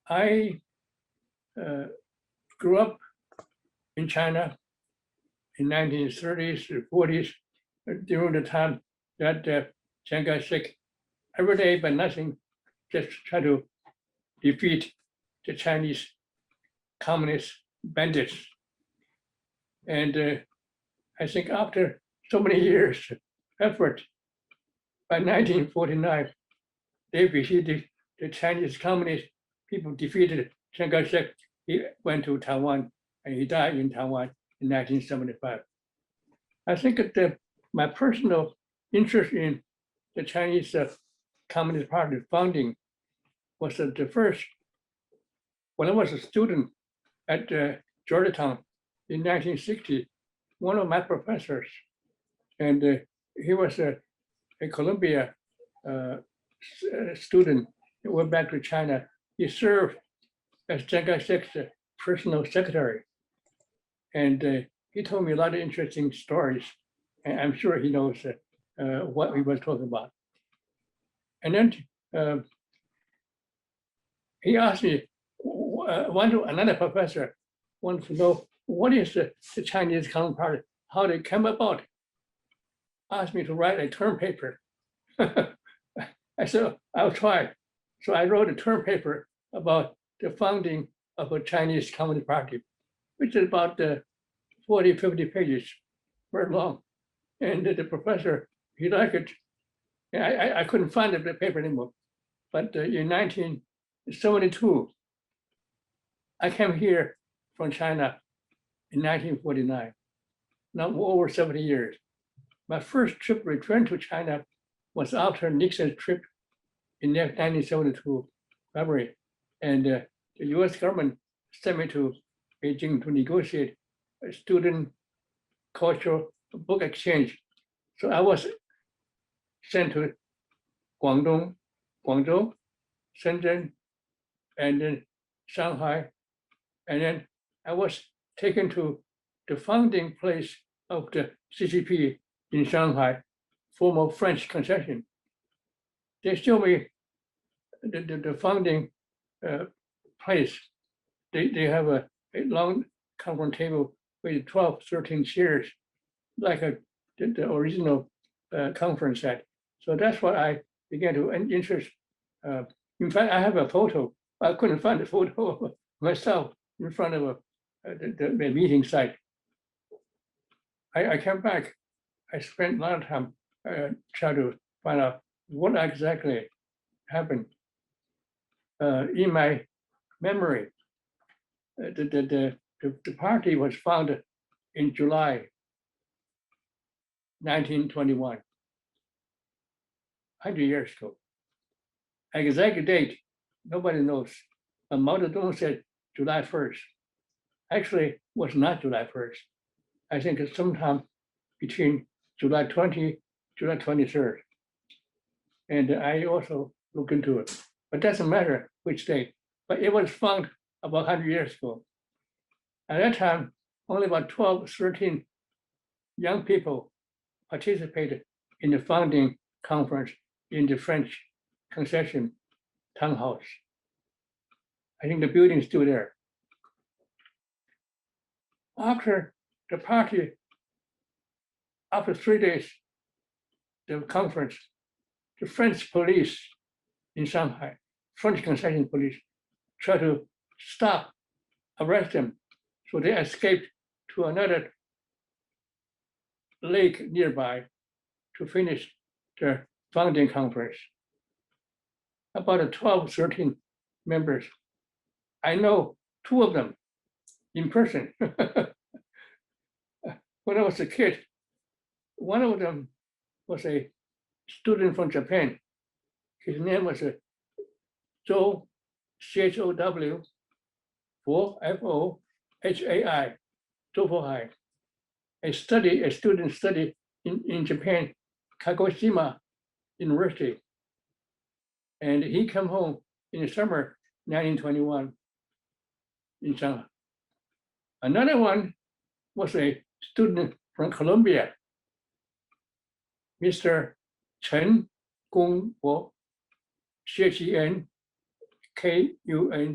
I grew up in China in 1930s to 40s during the time that Chiang Kai-shek every day, but nothing, just try to defeat the Chinese communist bandits. And I think after so many years effort, by 1949, they defeated the Chinese communist people, defeated Chiang Kai-shek. He went to Taiwan and he died in Taiwan in 1975. I think that my personal interest in the Chinese Communist Party founding was the first, when I was a student at Georgetown in 1960, one of my professors, and he was a Columbia student who went back to China. He served as Chiang Kai-shek's personal secretary. And he told me a lot of interesting stories, and I'm sure he knows what we were talking about. And then he asked me, another professor wanted to know what is the Chinese Communist Party, how they came about. Asked me to write a term paper. I said, I'll try. So I wrote a term paper about the founding of a Chinese Communist Party, which is about 40, 50 pages, very long. And the professor, he liked it. I couldn't find the paper anymore. But in 1972, I came here from China in 1949, now over 70 years. My first trip return to China was after Nixon's trip in 1972, February. And the U.S. government sent me to Beijing to negotiate a student cultural book exchange. So I was sent to Guangzhou, Shenzhen, and then Shanghai. And then I was taken to the founding place of the CCP in Shanghai, former French concession. They showed me the founding place. They have a long conference table with 12, 13 chairs, like the original conference set. So that's what I began to interest. In fact, I have a photo. I couldn't find a photo of myself in front of the meeting site. I came back. I spent a lot of time trying to find out what exactly happened. In my memory, the party was founded in July 1921, 100 years ago. Exact date, nobody knows. But Mao Zedong said July 1st. Actually, it was not July 1st. I think it's sometime between July 20, July 23rd. And I also look into it. But it doesn't matter which date. But it was founded about 100 years ago. At that time, only about 12, 13 young people participated in the founding conference in the French concession townhouse. I think the building is still there. After the party, after 3 days, the conference, the French police in Shanghai, French concession police, tried to stop, arrest them. So they escaped to another lake nearby to finish their founding conference. About 12, 13 members. I know 2 of them in person. When I was a kid, one of them was a student from Japan. His name was Zhou, C-H-O-W, F-O-H-A-I, Zhou Fohai. A student study in Japan, Kagoshima University. And he came home in the summer 1921 in Shanghai. Another one was a student from Columbia, Mr. Chen Gongbo, Xie Kung-Po.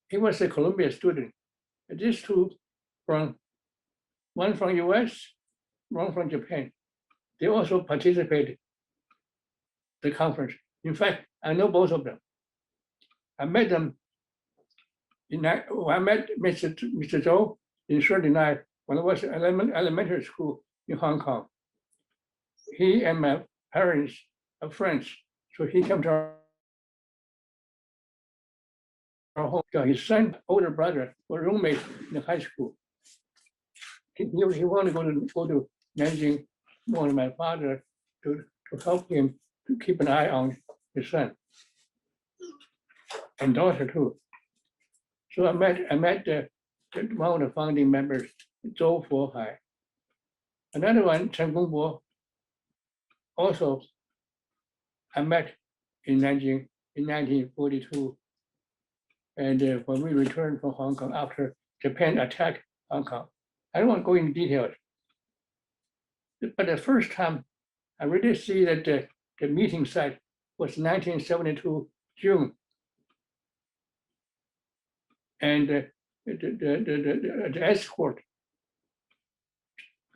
He was a Columbia student. These two one from U.S., one from Japan. They also participated the conference. In fact, I know both of them. I met them I met Mr. Zhou in 1939 when I was in elementary school in Hong Kong. He and my parents are friends, so he came to our home. His son, older brother, were roommates in high school. He wanted to go to Nanjing, wanted my father to help him to keep an eye on his son and daughter too. So I met one of the founding members, Zhou Fuhai. Another one, Chen Gongbo, also I met in Nanjing in 1942. And when we returned from Hong Kong after Japan attacked Hong Kong. I don't want to go into details. But the first time I really see that the meeting site was 1972 June. And the escort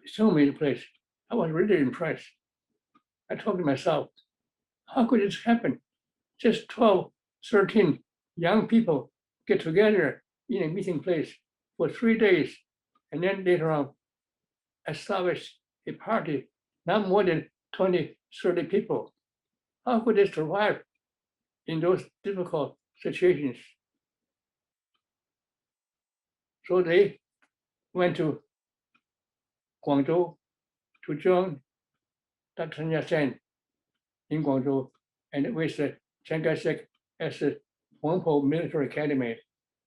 showed me the place. I was really impressed. I told myself, how could this happen? Just 12, 13 young people get together in a meeting place for 3 days, and then later on establish a party, not more than 20, 30 people. How could they survive in those difficult situations? So they went to Guangzhou to join Dr. Chen Yat-sen in Guangzhou, and with Chiang Kai-shek as the Wang Military Academy,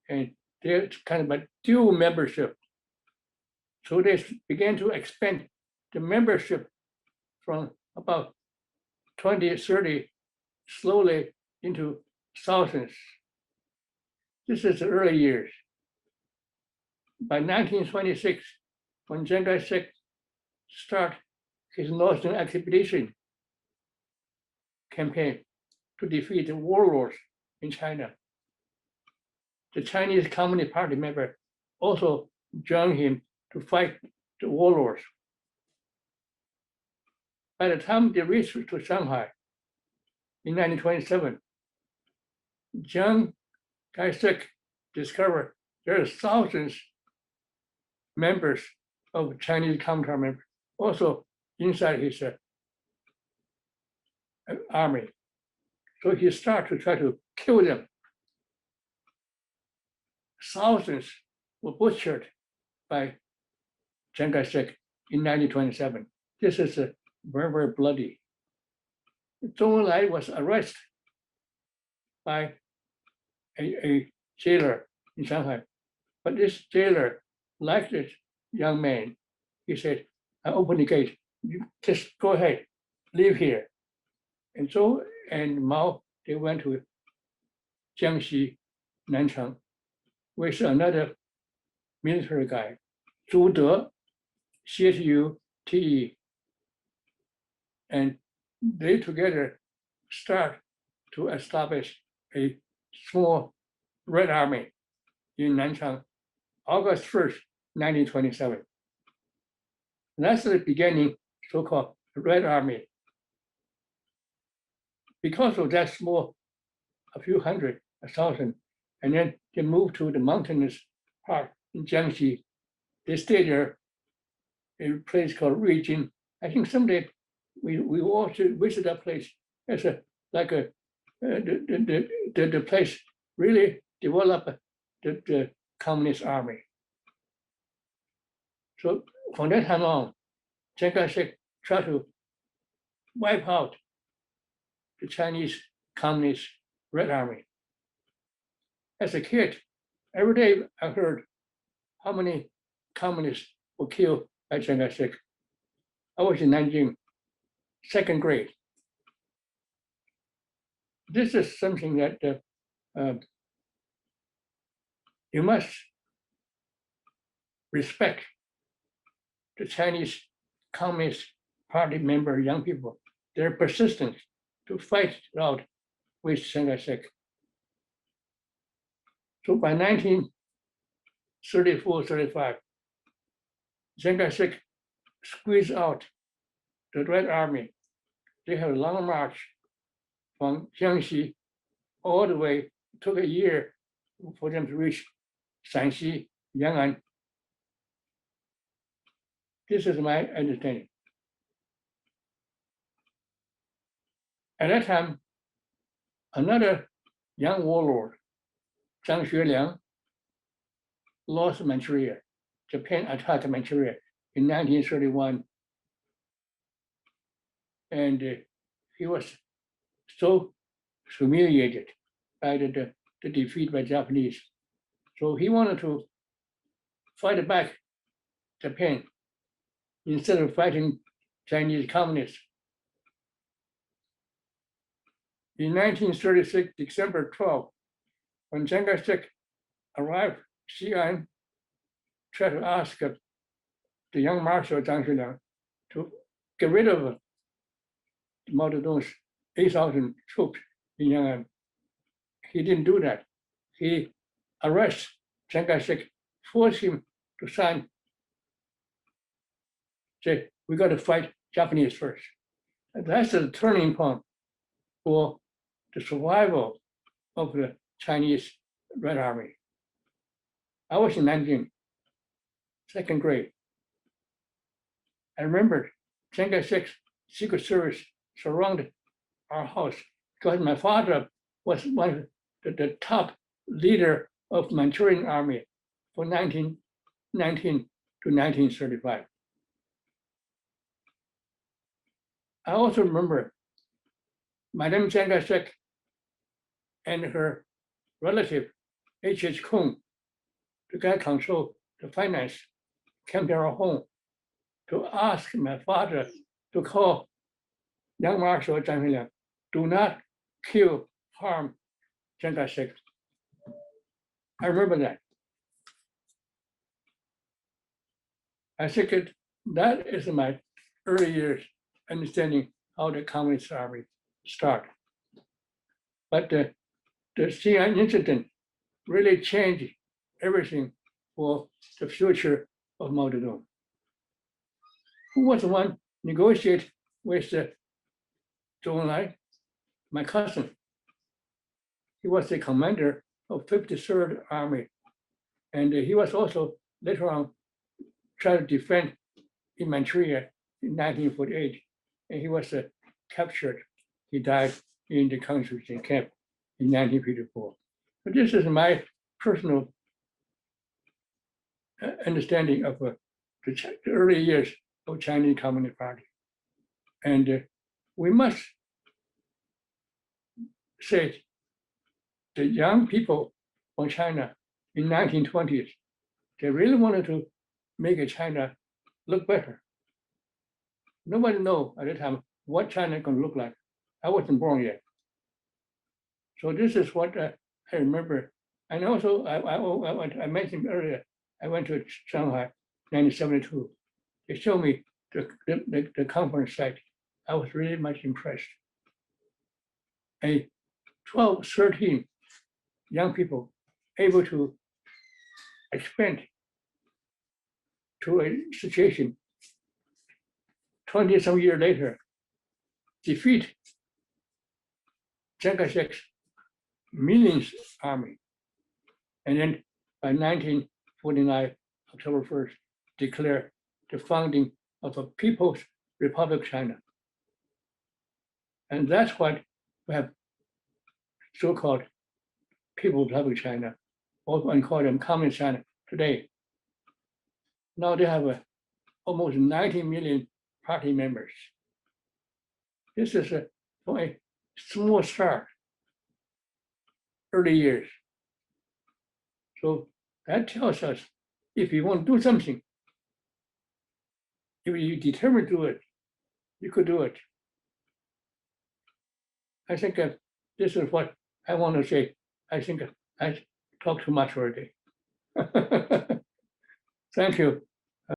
and they're kind of a dual membership. So they began to expand the membership from about 20, 30, slowly into thousands. This is the early years. By 1926, when Chiang Kai-shek started his Northern Expedition campaign to defeat the warlords in China, the Chinese Communist Party member also joined him to fight the warlords. By the time they reached to Shanghai in 1927, Chiang Kai-shek discovered there are thousands members of Chinese Communist members also inside his army. So he started to try to kill them. Thousands were butchered by Chiang Kai-shek in 1927. This is very, very bloody. Zhou Enlai was arrested by a jailer in Shanghai, but this jailer liked this young man. He said, I open the gate, you just go ahead, live here. And Zhou and Mao, they went to Jiangxi, Nanchang, with another military guy, Zhu De, Xie, and they together start to establish a small Red Army in Nanchang, August 1st, 1927. That's the beginning, so-called Red Army. Because of that small, a few hundred, 1,000, and then they moved to the mountainous part in Jiangxi. They stayed there in a place called Ruijin. I think someday we all should visit that place. It's the place really developed the Communist Army. So from that time on, Chiang Kai-shek tried to wipe out the Chinese Communist Red Army. As a kid, every day I heard how many communists were killed by Chiang Kai-shek. I was in Nanjing, second grade. This is something that you must respect the Chinese Communist Party member young people, their persistence to fight it out with Chiang Kai-shek. So by 1934-35, Chiang Kai-shek squeezed out the Red Army. They had a long march from Jiangxi all the way. It took a year for them to reach Shanxi, Yan'an. This is my understanding. At that time, another young warlord, Zhang Xueliang, lost Manchuria. Japan attacked Manchuria in 1931. And he was so humiliated by the defeat by Japanese. So he wanted to fight back Japan instead of fighting Chinese communists. In 1936, December 12, when Chiang Kai-shek arrived Xi'an, tried to ask the young Marshal Zhang Xueliang to get rid of Mao Zedong's 8,000 troops in Yan'an. He didn't do that. He arrested Chiang Kai-shek, forced him to sign, say, we got to fight Japanese first. And that's the turning point for the survival of the Chinese Red Army. I was in Nanjing, second grade. I remember Chiang Kai-shek's Secret Service surrounded our house because my father was one of the top leader of Manchurian army from 1919 to 1935. I also remember Madame Chiang Kai-shek and her relative, H.H. Kung, the guy controlled the finance, came to our home to ask my father to call young Marshal Zhang Xueliang, do not kill, harm Chiang Kai-shek. I remember that. I think that is my early years understanding how the Communist Army started. But the Xi'an incident really changed everything for the future of Mao Zedong. Who was the one negotiate with Zhou Enlai? My cousin. He was the commander of 53rd Army. And he was also later on trying to defend in Manchuria in 1948. And he was captured. He died in the concentration camp in 1954. But this is my personal understanding of the early years of Chinese Communist Party. And we must say the young people from China in 1920s, they really wanted to make China look better. Nobody knew at the time what China is going to look like. I wasn't born yet. So this is what I remember. And also, I mentioned earlier, I went to Shanghai, 1972. They showed me the conference site. I was really much impressed. 12, 13 young people able to expand to a situation 20-some years later, defeat Chiang Kai-shek's millions army. And then by 1949, October 1st, declare the founding of a People's Republic of China. And that's what we have so-called People's Republic of China, or one call them Communist China today. Now they have almost 90 million party members. This is from a small start, early years. So that tells us if you want to do something, if you determine to do it, you could do it. I think this is what I want to say. I think I talked too much already. Thank you.